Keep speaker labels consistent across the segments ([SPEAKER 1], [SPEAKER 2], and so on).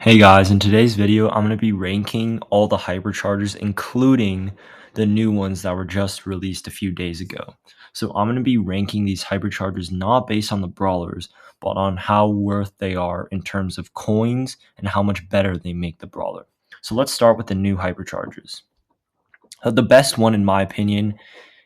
[SPEAKER 1] Hey guys, in today's video, I'm going to be ranking all the hyperchargers, including the new ones that were just released a few days ago. So I'm going to be ranking these hyperchargers not based on the brawlers, but on how worth they are in terms of coins and how much better they make the brawler. So let's start with the new hyperchargers. The best one, in my opinion,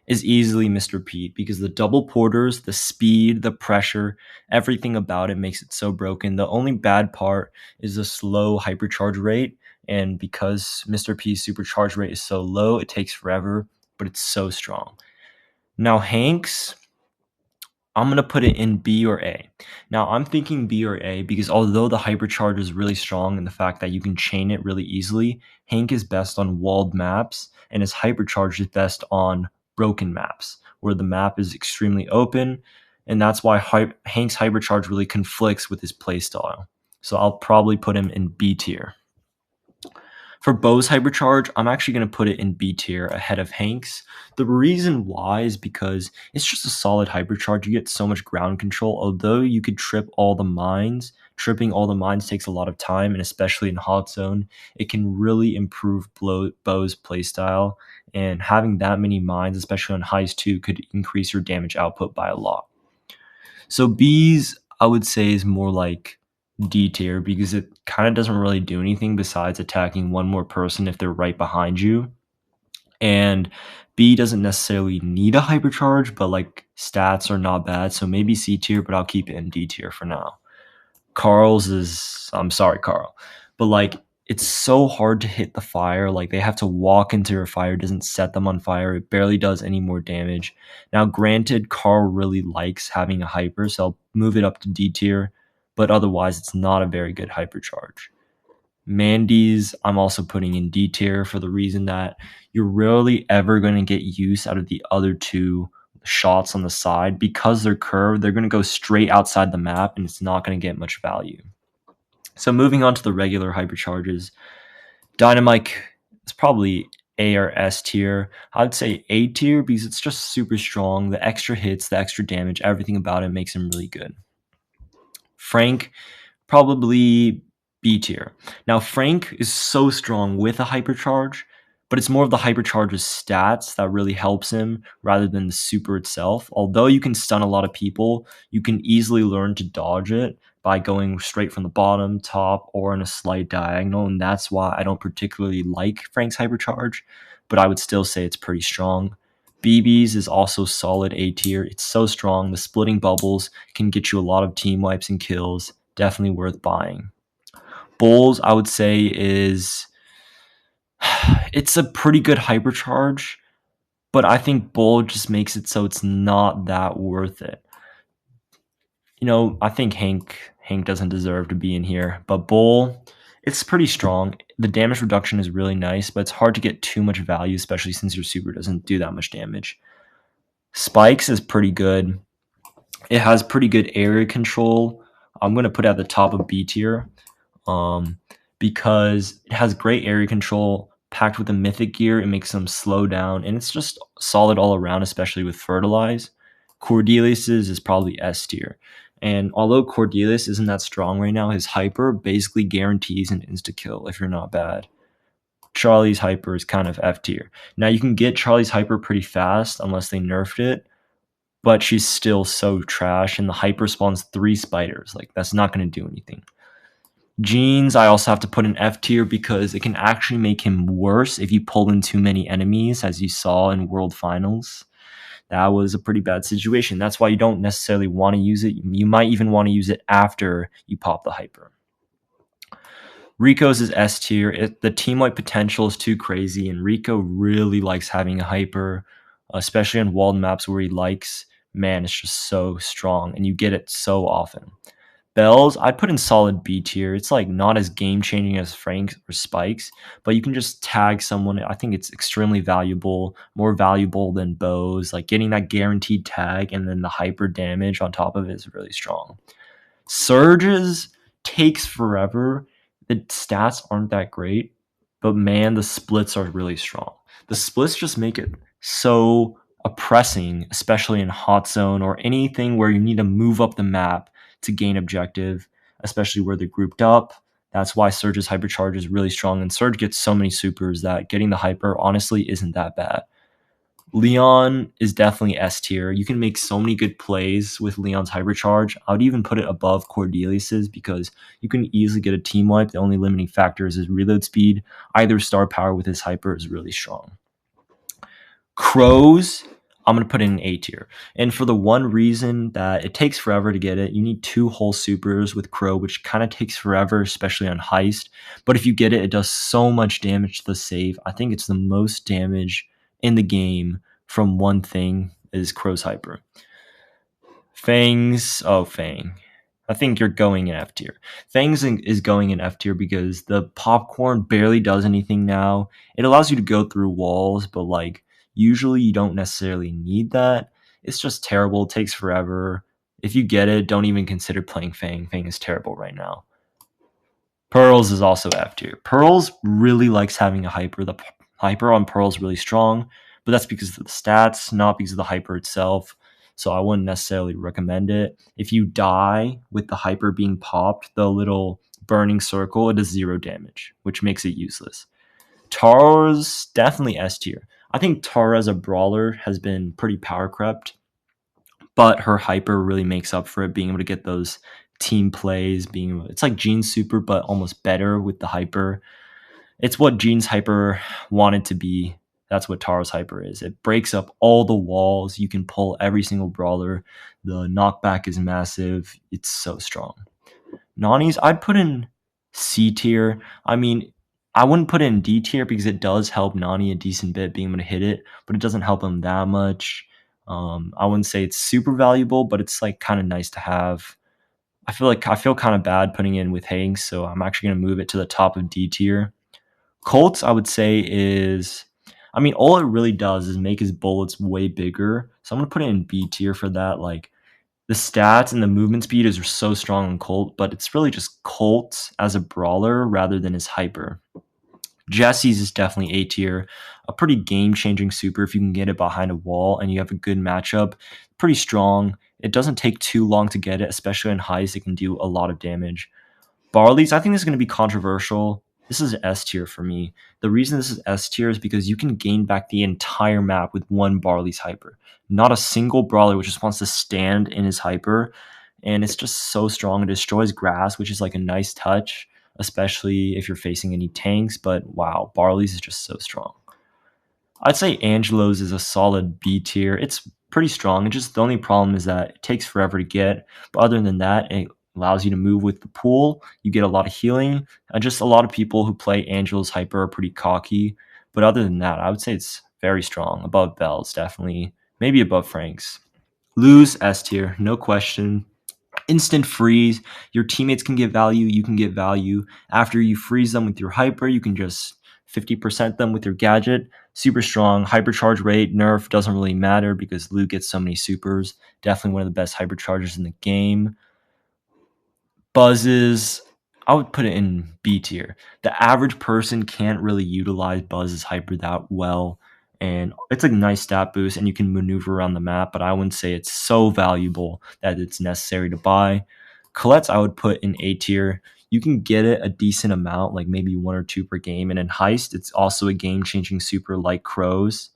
[SPEAKER 1] is easily Mr. Pete because the double porters, the speed, the pressure, everything about it makes it so broken. The only bad part is the slow hypercharge rate. And because Mr. P's supercharge rate is so low, it takes forever, but it's so strong. Now, Hank's, I'm going to put it in B or A. Now, I'm thinking B or A because although the hypercharge is really strong and the fact that you can chain it really easily, Hank is best on walled maps and his hypercharge is best on broken maps where the map is extremely open. And that's why Hank's hypercharge really conflicts with his playstyle. So I'll probably put him in B tier. For Bo's hypercharge, I'm actually going to put it in B tier ahead of Hank's. The reason why is because it's just a solid hypercharge. You get so much ground control. Although you could trip all the mines, tripping all the mines takes a lot of time, and especially in hot zone, it can really improve Bo's playstyle. And having that many mines, especially on highs too, could increase your damage output by a lot. So B's, I would say, is more like D tier because it kind of doesn't really do anything besides attacking one more person if they're right behind you. And B doesn't necessarily need a hypercharge, but like stats are not bad. So maybe C tier, but I'll keep it in D tier for now. Carl's is, I'm sorry, Carl, but like it's so hard to hit the fire. Like they have to walk into your fire, doesn't set them on fire. It barely does any more damage. Now, granted, Carl really likes having a hyper, so I'll move it up to D tier, but otherwise, it's not a very good hypercharge. Mandy's, I'm also putting in D tier for the reason that you're rarely ever going to get use out of the other two shots on the side because they're curved. They're going to go straight outside the map and it's not going to get much value. So moving on to the regular hypercharges, Dynamite is probably A or S tier. I'd say A tier because it's just super strong. The extra hits, the extra damage, everything about it makes him really good. Frank, probably B tier. Now, Frank is so strong with a hypercharge, but it's more of the hypercharge's stats that really helps him rather than the super itself. Although you can stun a lot of people, you can easily learn to dodge it by going straight from the bottom, top, or in a slight diagonal, and that's why I don't particularly like Frank's hypercharge, but I would still say it's pretty strong. BB's is also solid A tier. It's so strong. The splitting bubbles can get you a lot of team wipes and kills. Definitely worth buying. Bulls, I would say, is it's a pretty good hypercharge, but I think Bull just makes it so it's not that worth it. I think Hank doesn't deserve to be in here, but Bull, it's pretty strong. The damage reduction is really nice, but it's hard to get too much value, especially since your super doesn't do that much damage. Spikes is pretty good. It has pretty good area control. I'm going to put it at the top of B tier because it has great area control packed with the mythic gear. It makes them slow down, and it's just solid all around, especially with Fertilize. Cordelius's is probably S tier. And although Cordelius isn't that strong right now, his hyper basically guarantees an insta-kill if you're not bad. Charlie's hyper is kind of F tier. Now, you can get Charlie's hyper pretty fast unless they nerfed it, but she's still so trash, and the hyper spawns 3 spiders. Like, that's not going to do anything. Jeans, I also have to put in F tier because it can actually make him worse if you pull in too many enemies, as you saw in World Finals. That was a pretty bad situation. That's why you don't necessarily want to use it. You might even want to use it after you pop the hyper. Rico's is S tier. The team wipe potential is too crazy, and Rico really likes having a hyper, especially on walled maps where he likes. Man, it's just so strong, and you get it so often. Bells, I'd put in solid B tier. It's like not as game changing as Frank's or Spike's, but you can just tag someone. I think it's extremely valuable, more valuable than Bows. Like getting that guaranteed tag and then the hyper damage on top of it is really strong. Surges takes forever. The stats aren't that great, but man, the splits are really strong. The splits just make it so oppressing, especially in hot zone or anything where you need to move up the map to gain objective, especially where they're grouped up. That's why Surge's Hypercharge is really strong, and Surge gets so many supers that getting the Hyper honestly isn't that bad. Leon is definitely S tier. You can make so many good plays with Leon's Hypercharge. I would even put it above Cordelius's because you can easily get a team wipe. The only limiting factor is his reload speed. Either star power with his Hyper is really strong. Crows, I'm going to put in an A tier. And for the one reason that it takes forever to get it, you need 2 whole supers with Crow, which kind of takes forever, especially on Heist. But if you get it, it does so much damage to the save. I think it's the most damage in the game from one thing is Crow's Hyper. Fangs, oh, Fang. I think you're going in F tier. Fangs is going in F tier because the popcorn barely does anything now. It allows you to go through walls, but like usually you don't necessarily need that. It's just terrible. It takes forever. If you get it, don't even consider playing Fang. Fang is terrible right now. Pearls is also F tier. Pearls really likes having a hyper. The hyper on Pearl is really strong, but that's because of the stats, not because of the hyper itself. So I wouldn't necessarily recommend it. If you die with the hyper being popped, the little burning circle, it does 0 damage, which makes it useless. Tara's definitely S tier. I think Tara as a brawler has been pretty power crept, but her hyper really makes up for it, being able to get those team plays. It's like Jean's super, but almost better with the hyper. It's what Jean's hyper wanted to be. That's what Tara's hyper is. It breaks up all the walls. You can pull every single brawler. The knockback is massive. It's so strong. Nani's, I'd put in C tier. I mean, I wouldn't put it in D tier because it does help Nani a decent bit being able to hit it, but it doesn't help him that much. I wouldn't say it's super valuable, but it's like kind of nice to have. I feel kind of bad putting it in with Hanks, so I'm actually going to move it to the top of D tier. Colts, I would say, is. I mean, all it really does is make his bullets way bigger. So I'm going to put it in B tier for that. Like, the stats and the movement speed is so strong on Colt, but it's really just Colt as a brawler rather than his hyper. Jesse's is definitely A tier. A pretty game-changing super if you can get it behind a wall and you have a good matchup. Pretty strong. It doesn't take too long to get it, especially in highs. It can do a lot of damage. Barley's, I think this is going to be controversial. This is S tier for me. The reason this is S tier is because you can gain back the entire map with one Barley's hyper. Not a single brawler which just wants to stand in his hyper, and it's just so strong. It destroys grass, which is like a nice touch, especially if you're facing any tanks. But wow, Barley's is just so strong. I'd say Angelo's is a solid B tier. It's pretty strong. It's just the only problem is that it takes forever to get. But other than that, it allows you to move with the pool. You get a lot of healing. Just a lot of people who play Angelo's hyper are pretty cocky. But other than that, I would say it's very strong. Above Bell's, definitely. Maybe above Frank's. Lose S tier, no question. Instant freeze. Your teammates can get value. You can get value. After you freeze them with your hyper, you can just 50% them with your gadget. Super strong. Hypercharge rate, nerf, doesn't really matter because Lou gets so many supers. Definitely one of the best hyperchargers in the game. Buzzes, I would put it in B tier. The average person can't really utilize Buzz's hyper that well. And it's a nice stat boost and you can maneuver around the map, but I wouldn't say it's so valuable that it's necessary to buy. Colette's I would put in A tier. You can get it a decent amount, like maybe 1 or 2 per game. And in Heist, it's also a game-changing super like Crow's.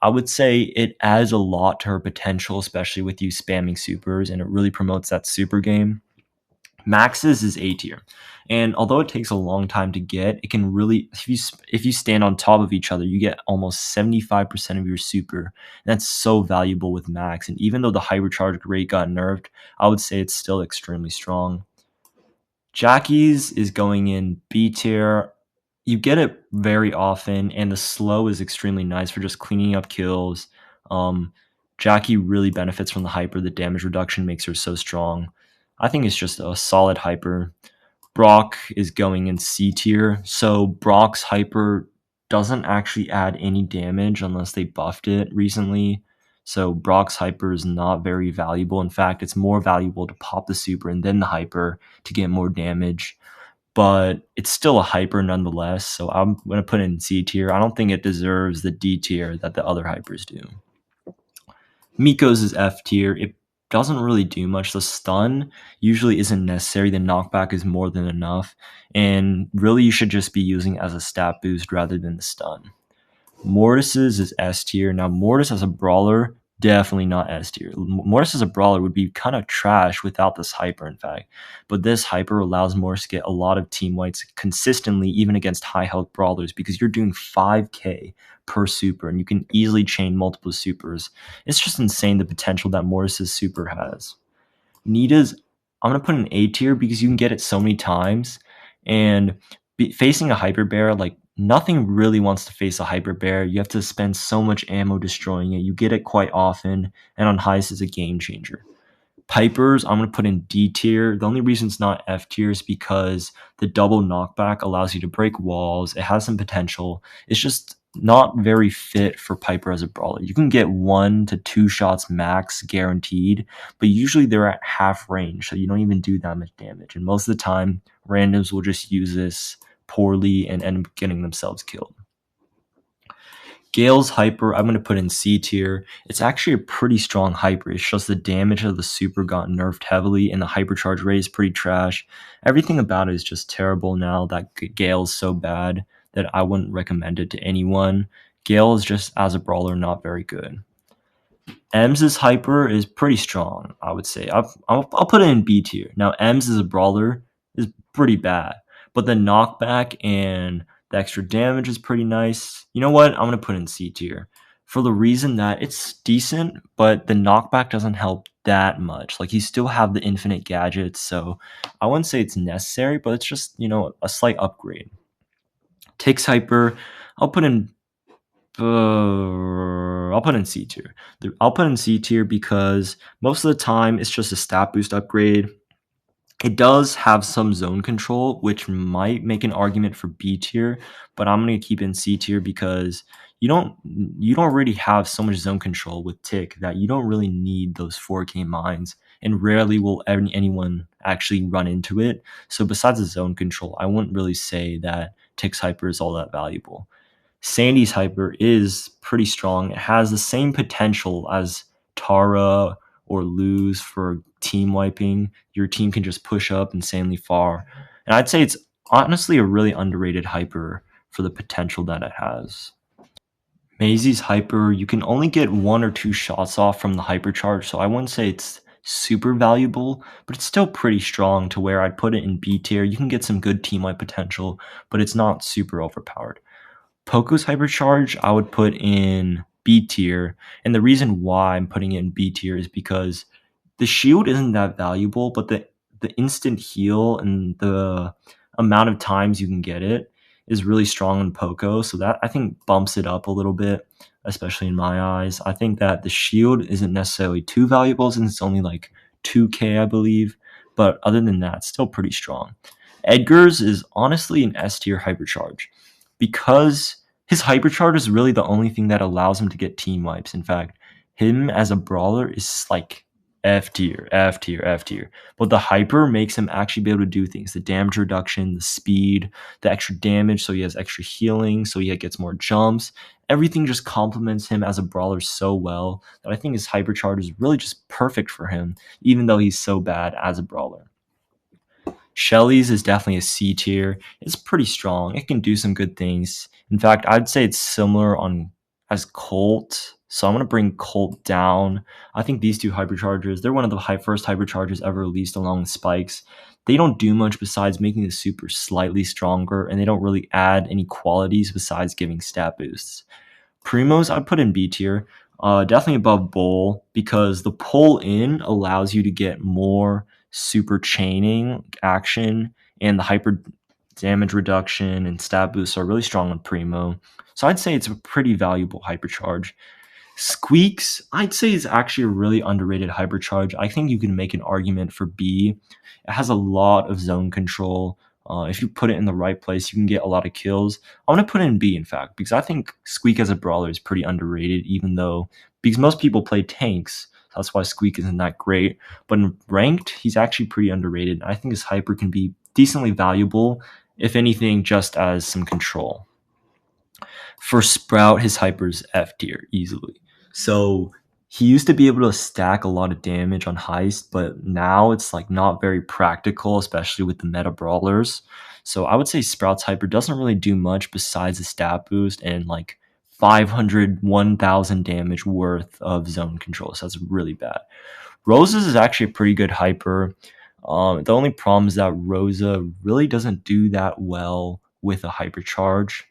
[SPEAKER 1] I would say it adds a lot to her potential, especially with you spamming supers, and it really promotes that super game. Max's is A tier, and although it takes a long time to get, it can really if you stand on top of each other, you get almost 75% of your super. And that's so valuable with Max. And even though the hypercharge rate got nerfed, I would say it's still extremely strong. Jackie's is going in B tier. You get it very often, and the slow is extremely nice for just cleaning up kills. Um, Jackie really benefits from the hyper. The damage reduction makes her so strong. I think it's just a solid hyper. Brock is going in C tier. So Brock's hyper doesn't actually add any damage unless they buffed it recently. So Brock's hyper is not very valuable. In fact, it's more valuable to pop the super and then the hyper to get more damage. But it's still a hyper nonetheless. So I'm going to put it in C tier. I don't think it deserves the D tier that the other hypers do. Miko's is F tier. doesn't really do much. The stun usually isn't necessary. The knockback is more than enough. And really, you should just be using it as a stat boost rather than the stun. Mortis's is S tier. Now, Mortis as a brawler, definitely not S tier. Mortis as a brawler would be kind of trash without this hyper, in fact. But this hyper allows Mortis to get a lot of team wipes consistently, even against high health brawlers, because you're doing 5k per super, and you can easily chain multiple supers. It's just insane the potential that Mortis's super has. Nita's, I'm gonna put an A tier because you can get it so many times, and facing a hyper bear, like nothing really wants to face a hyper bear. You have to spend so much ammo destroying it. You get it quite often, and on heist is a game changer. Piper's, I'm going to put in D tier. The only reason it's not F tier is because the double knockback allows you to break walls. It has some potential. It's just not very fit for Piper as a brawler. You can get 1 to 2 shots max guaranteed, but usually they're at half range, so you don't even do that much damage. And most of the time, randoms will just use this poorly and end up getting themselves killed. Gale's hyper, I'm going to put in C tier. It's actually a pretty strong hyper. It's just the damage of the super got nerfed heavily, and the hypercharge rate is pretty trash. Everything about it is just terrible now that Gale's so bad that I wouldn't recommend it to anyone. Gale is just, as a brawler, not very good. Ems' hyper is pretty strong, I would say. I'll put it in B tier. Now, Ems as a brawler is pretty bad, but the knockback and the extra damage is pretty nice. You know what? I'm going to put in C tier for the reason that it's decent, but the knockback doesn't help that much. Like, you still have the infinite gadgets, so I wouldn't say it's necessary, but it's just, a slight upgrade. Tick's hyper, I'll put in I'll put in C tier. I'll put in C tier because most of the time it's just a stat boost upgrade. It does have some zone control, which might make an argument for B tier, but I'm gonna keep in C tier because you don't already have so much zone control with Tick that you don't really need those 4K mines, and rarely will anyone actually run into it. So besides the zone control, I wouldn't really say that Tick's hyper is all that valuable. Sandy's hyper is pretty strong. It has the same potential as Tara or Lose for team wiping. Your team can just push up insanely far. And I'd say it's honestly a really underrated hyper for the potential that it has. Maisie's hyper, you can only get 1 or 2 shots off from the hypercharge, so I wouldn't say it's super valuable, but it's still pretty strong to where I'd put it in B tier. You can get some good team wipe potential, but it's not super overpowered. Poco's hypercharge, I would put in B tier, and the reason why I'm putting it in B tier is because the shield isn't that valuable, but the instant heal and the amount of times you can get it is really strong in Poco. So that I think bumps it up a little bit, especially in my eyes. I think that the shield isn't necessarily too valuable since it's only like 2k, I believe. But other than that, it's still pretty strong. Edgar's is honestly an S tier hypercharge because his hypercharge is really the only thing that allows him to get team wipes. In fact, him as a brawler is like F tier, F tier, F tier. But the hyper makes him actually be able to do things. The damage reduction, the speed, the extra damage, so he has extra healing, so he gets more jumps. Everything just complements him as a brawler so well that I think his hypercharge is really just perfect for him, even though he's so bad as a brawler. Shelly's is definitely a C tier. It's pretty strong. It can do some good things. In fact, I'd say it's similar on as Colt. So I'm gonna bring Colt down. I think these two hyperchargers, they're one of the first hyperchargers ever released along with Spikes. They don't do much besides making the super slightly stronger, and they don't really add any qualities besides giving stat boosts. Primos, I'd put in B tier. Definitely above Bull because the pull in allows you to get more super chaining action, and the hyper damage reduction and stat boosts are really strong on Primo. So I'd say it's a pretty valuable hypercharge. Squeaks, I'd say is actually a really underrated hypercharge. I think you can make an argument for B. It has a lot of zone control. If you put it in the right place, you can get a lot of kills. I want to put it in B, in fact, because I think Squeak as a brawler is pretty underrated, because most people play tanks. That's why Squeak isn't that great. But in ranked, he's actually pretty underrated. I think his hyper can be decently valuable, if anything, just as some control. For Sprout, his hyper is F tier easily. So He used to be able to stack a lot of damage on heist, but now it's like not very practical, especially with the meta brawlers. So I would say Sprout's hyper doesn't really do much besides a stat boost and like 500, 1000 damage worth of zone control. So that's really bad. Rosa's is actually a pretty good hyper. The only problem is that Rosa really doesn't do that well with a hypercharge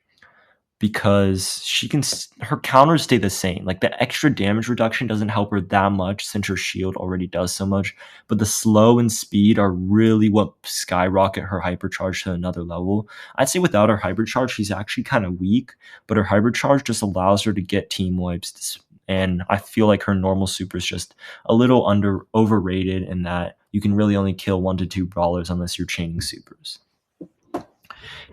[SPEAKER 1] because her counters stay the same. Like the extra damage reduction doesn't help her that much since her shield already does so much. But the slow and speed are really what skyrocket her hypercharge to another level. I'd say without her hypercharge, she's actually kind of weak, but her hypercharge just allows her to get team wipes. And I feel like her normal super is just a little overrated in that you can really only kill 1 to 2 brawlers unless you're chaining supers.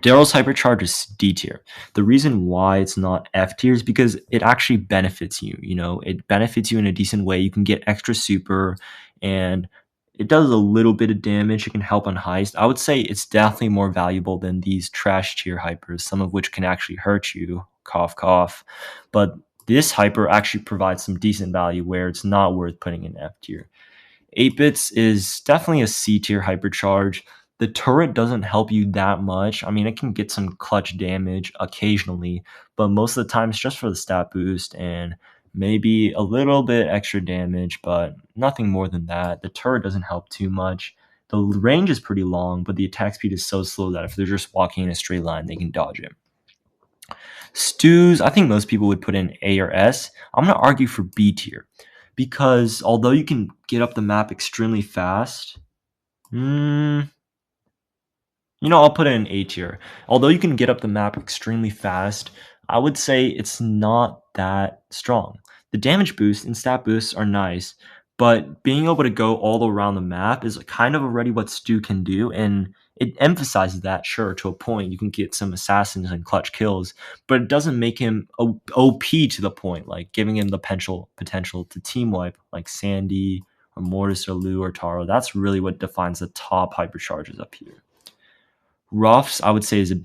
[SPEAKER 1] Daryl's hypercharge is D tier. The reason why it's not F tier is because it actually benefits you. You know, it benefits you in a decent way. You can get extra super, and it does a little bit of damage. It can help on heist. I would say it's definitely more valuable than these trash tier hypers, some of which can actually hurt you. Cough, cough. But this hyper actually provides some decent value where it's not worth putting in F tier. 8 bits is definitely a C tier hypercharge. The turret doesn't help you that much. I mean, it can get some clutch damage occasionally, but most of the time it's just for the stat boost and maybe a little bit extra damage, but nothing more than that. The turret doesn't help too much. The range is pretty long, but the attack speed is so slow that if they're just walking in a straight line, they can dodge it. Stews, I think most people would put in A or S. I'm going to argue for B tier because although you can get up the map extremely fast, I'll put it in A tier. Although you can get up the map extremely fast, I would say it's not that strong. The damage boost and stat boosts are nice, but being able to go all around the map is kind of already what Stu can do, and it emphasizes that, sure, to a point. You can get some assassins and clutch kills, but it doesn't make him OP to the point, like giving him the potential to team wipe, like Sandy or Mortis or Lou or Taro. That's really what defines the top hypercharges up here. Ruffs, I would say, is a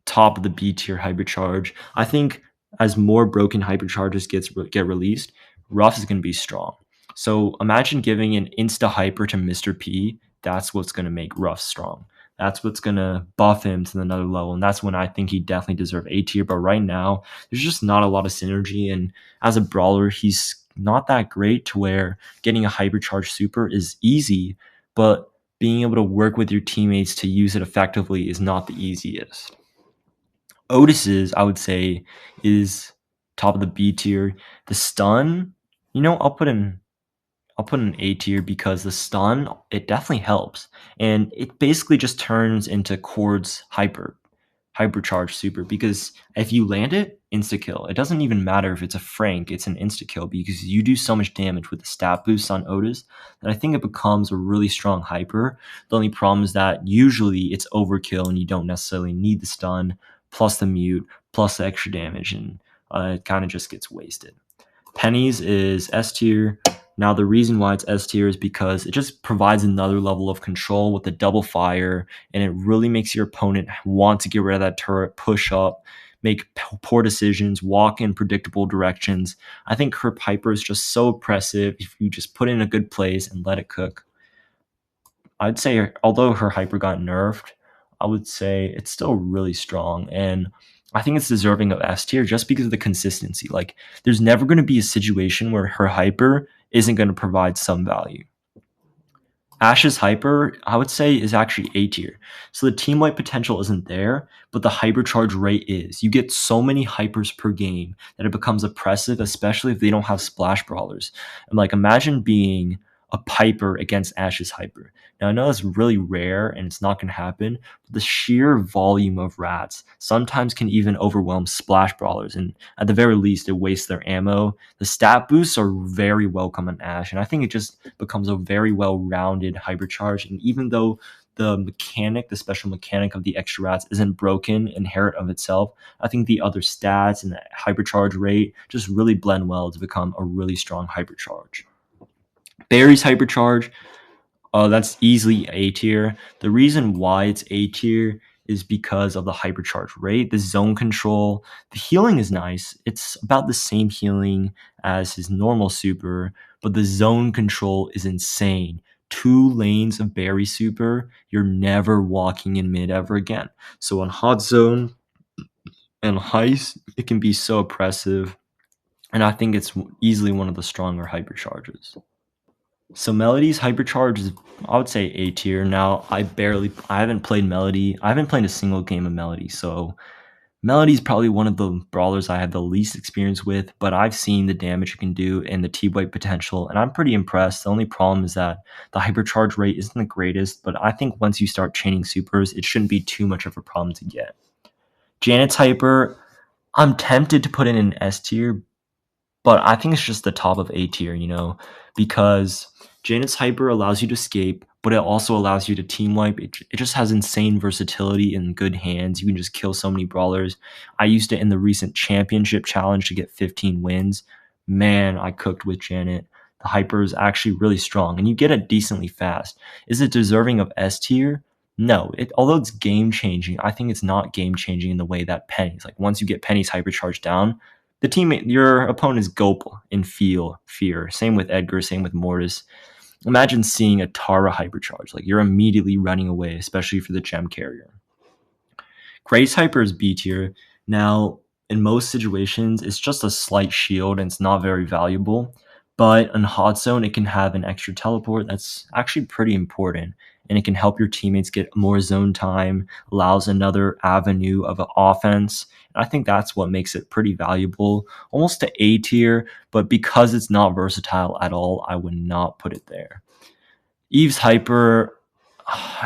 [SPEAKER 1] top of the B tier hypercharge. I think as more broken hypercharges get released, Ruffs is going to be strong. So imagine giving an insta hyper to Mr. P. That's what's going to make Ruffs strong. That's what's going to buff him to another level. And that's when I think he definitely deserves A tier. But right now, there's just not a lot of synergy. And as a brawler, he's not that great to where getting a hypercharge super is easy. But being able to work with your teammates to use it effectively is not the easiest. Otis's, I would say, is top of the B tier. The stun, I'll put in A tier because the stun, it definitely helps. And it basically just turns into Chord's hypercharge super because if you land it, insta kill. It doesn't even matter if it's a Frank, it's an insta kill because you do so much damage with the stat boost on Otis that I think it becomes a really strong hyper. The only problem is that usually it's overkill and you don't necessarily need the stun plus the mute plus the extra damage, and it kind of just gets wasted. Penny's is S tier. Now, the reason why it's S tier is because it just provides another level of control with the double fire, and it really makes your opponent want to get rid of that turret, push up, make poor decisions, walk in predictable directions. I think her Piper is just so oppressive if you just put it in a good place and let it cook. I'd say, although her hyper got nerfed, I would say it's still really strong. And I think it's deserving of S tier just because of the consistency. Like, there's never going to be a situation where her hyper isn't going to provide some value. Ash's hyper, I would say, is actually A tier. So the team wipe potential isn't there, but the hypercharge rate is. You get so many hypers per game that it becomes oppressive, especially if they don't have splash brawlers. And like, imagine being a Piper against Ash's hyper. Now, I know that's really rare and it's not going to happen, but the sheer volume of rats sometimes can even overwhelm splash brawlers. And at the very least, it wastes their ammo. The stat boosts are very welcome on Ash, and I think it just becomes a very well-rounded hypercharge. And even though the special mechanic of the extra rats isn't broken inherent of itself, I think the other stats and the hypercharge rate just really blend well to become a really strong hypercharge. Barry's hypercharge, that's easily A tier. The reason why it's A tier is because of the hypercharge rate, the zone control. The healing is nice. It's about the same healing as his normal super, but the zone control is insane. 2 lanes of berry super, you're never walking in mid ever again. So on hot zone and heist, it can be so oppressive, and I think it's easily one of the stronger hypercharges. So Melody's hypercharge is, I would say, A tier. Now I haven't played Melody. I haven't played a single game of Melody, so Melody's probably one of the brawlers I have the least experience with, but I've seen the damage it can do and the T-Wipe potential, and I'm pretty impressed. The only problem is that the hypercharge rate isn't the greatest, but I think once you start chaining supers, it shouldn't be too much of a problem to get. Janet's hyper, I'm tempted to put in an S tier, but I think it's just the top of A tier, because Janet's hyper allows you to escape, but it also allows you to team wipe. It just has insane versatility and good hands. You can just kill so many brawlers. I used it in the recent championship challenge to get 15 wins. Man, I cooked with Janet. The hyper is actually really strong, and you get it decently fast. Is it deserving of S tier? No. Although it's game changing, I think it's not game changing in the way that Penny's. Like once you get Penny's hypercharge down, your opponent's gulp in fear. Same with Edgar, same with Mortis. Imagine seeing a Tara hypercharge. Like you're immediately running away, especially for the gem carrier. Grace hyper is B tier. Now, in most situations, it's just a slight shield and it's not very valuable. But in hot zone, it can have an extra teleport that's actually pretty important. And it can help your teammates get more zone time, allows another avenue of offense. And I think that's what makes it pretty valuable, almost to A tier, but because it's not versatile at all, I would not put it there. Eve's hyper,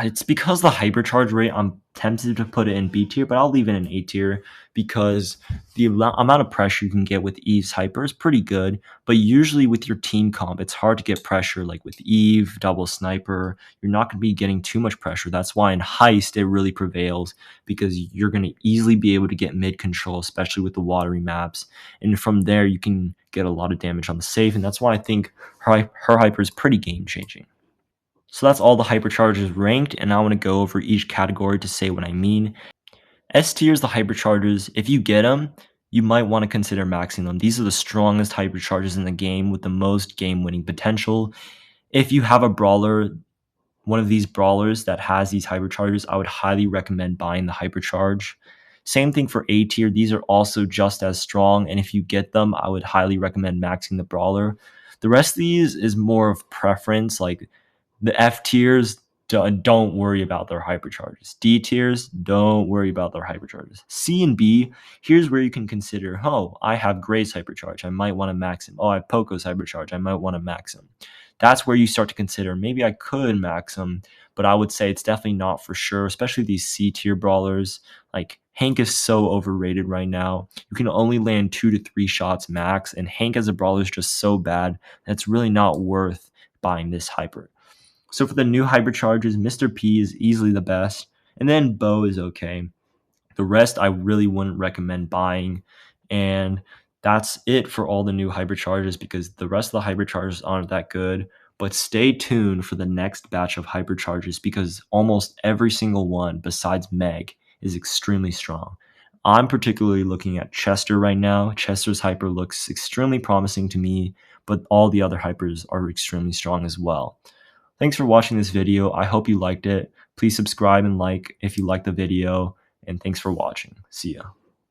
[SPEAKER 1] it's because the hypercharge rate, I'm tempted to put it in B tier, but I'll leave it in A tier because the amount of pressure you can get with Eve's hyper is pretty good, but usually with your team comp, it's hard to get pressure. Like with Eve, double sniper, you're not going to be getting too much pressure. That's why in heist, it really prevails because you're going to easily be able to get mid control, especially with the watery maps. And from there, you can get a lot of damage on the safe, and that's why I think her hyper is pretty game changing. So that's all the hypercharges ranked, and now I want to go over each category to say what I mean. S tier is the hypercharges. If you get them, you might want to consider maxing them. These are the strongest hypercharges in the game with the most game-winning potential. If you have a brawler, one of these brawlers that has these hypercharges, I would highly recommend buying the hypercharge. Same thing for A tier. These are also just as strong, and if you get them, I would highly recommend maxing the brawler. The rest of these is more of preference, like the F tiers, don't worry about their hypercharges. D tiers, don't worry about their hypercharges. C and B, here's where you can consider, oh, I have Gray's hypercharge. I might want to max him. Oh, I have Poco's hypercharge. I might want to max him. That's where you start to consider, maybe I could max him, but I would say it's definitely not for sure, especially these C tier brawlers. Like Hank is so overrated right now. You can only land 2 to 3 shots max, and Hank as a brawler is just so bad that it's really not worth buying this hyper. So for the new hypercharges, Mr. P is easily the best, and then Bo is okay. The rest I really wouldn't recommend buying, and that's it for all the new hypercharges because the rest of the hypercharges aren't that good. But stay tuned for the next batch of hypercharges because almost every single one besides Meg is extremely strong. I'm particularly looking at Chester right now. Chester's hyper looks extremely promising to me, but all the other hypers are extremely strong as well. Thanks for watching this video. I hope you liked it. Please subscribe and like if you liked the video, and thanks for watching. See ya.